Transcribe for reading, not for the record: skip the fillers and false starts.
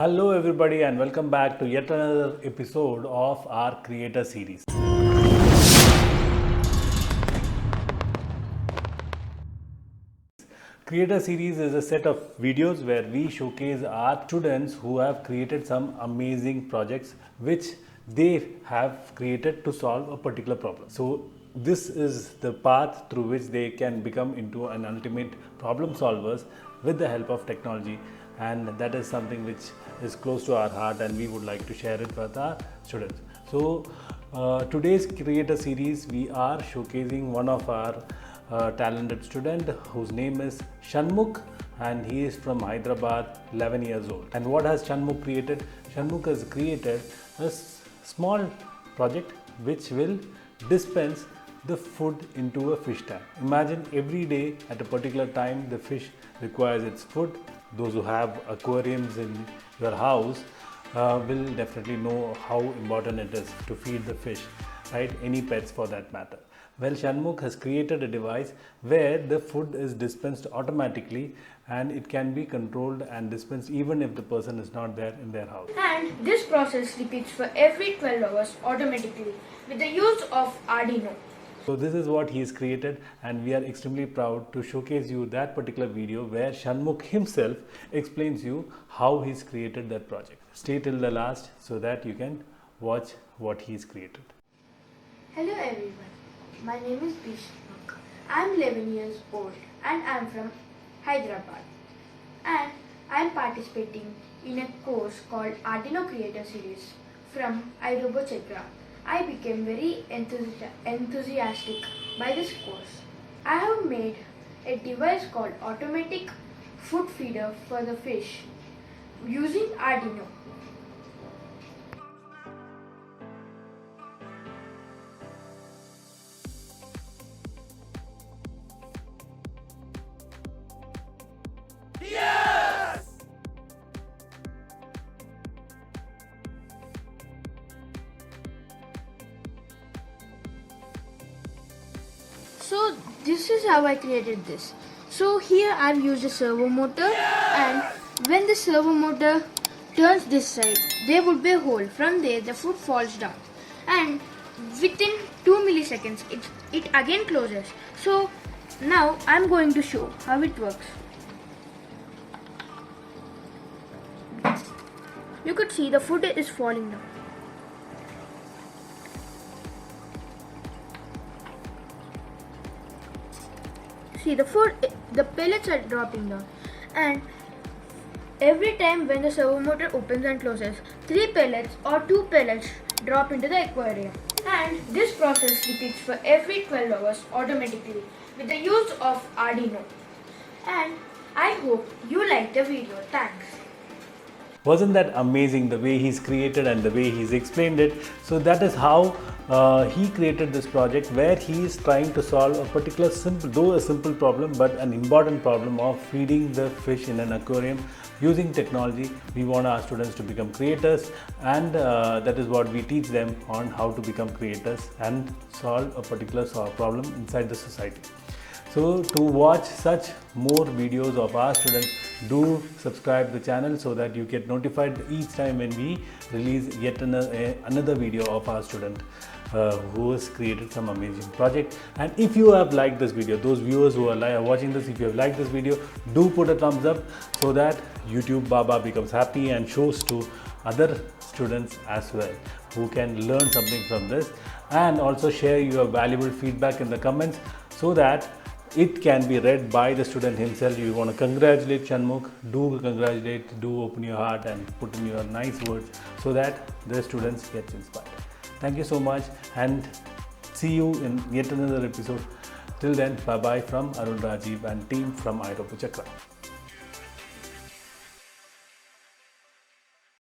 Hello everybody and welcome back to yet another episode of our creator series. Creator series is a set of videos where we showcase our students who have created some amazing projects which they have created to solve a particular problem. So this is the path through which they can become into an ultimate problem solvers with the help of technology, and that is something which is close to our heart and we would like to share it with our students. So today's creator series we are showcasing one of our talented student whose name is Shanmukh, and he is from Hyderabad, 11 years old. And what has Shanmukh created? Shanmukh has created a small project which will dispense the food into a fish tank. Imagine every day at a particular time the fish requires its food. Those who have aquariums in your house will definitely know how important it is to feed the fish, right? Any pets for that matter. Well, Shanmukh has created a device where the food is dispensed automatically and it can be controlled and dispensed even if the person is not there in their house. And this process repeats for every 12 hours automatically with the use of Arduino. So this is what he has created, and we are extremely proud to showcase you that particular video where Shanmukh himself explains you how he's created that project. Stay till the last so that you can watch what he's created. Hello everyone, my name is Shanmukh. I am 11 years old and I am from Hyderabad, and I am participating in a course called Arduino Creator Series from iRobochakra. I became very enthusiastic by this course. I have made a device called automatic food feeder for the fish using Arduino. So this is how I created this. So here I've used a servo motor, and when the servo motor turns this side, there would be a hole. From there the food falls down, and within 2 milliseconds it again closes. So now I'm going to show how it works. You could see the food is falling down. See, the pellets are dropping down, and every time when the servo motor opens and closes, 3 pellets or 2 pellets drop into the aquarium. And this process repeats for every 12 hours automatically with the use of Arduino. And I hope you liked the video. Thanks. Wasn't that amazing the way he's created and the way he's explained it? So that is how he created this project where he is trying to solve a particular simple problem, but an important problem of feeding the fish in an aquarium using technology. We want our students to become creators, and that is what we teach them on how to become creators and solve a particular problem inside the society. So to watch such more videos of our students, do subscribe the channel so that you get notified each time when we release yet another video of our student who has created some amazing project. And if you have liked this video, those viewers who are watching this, if you have liked this video, do put a thumbs up so that YouTube Baba becomes happy and shows to other students as well who can learn something from this. And also share your valuable feedback in the comments so that it can be read by the student himself. You want to congratulate Shanmukh, do congratulate, do open your heart and put in your nice words so that the students get inspired. Thank you so much, and see you in yet another episode. Till then, bye bye from Arun Rajiv and team from iRobochakra.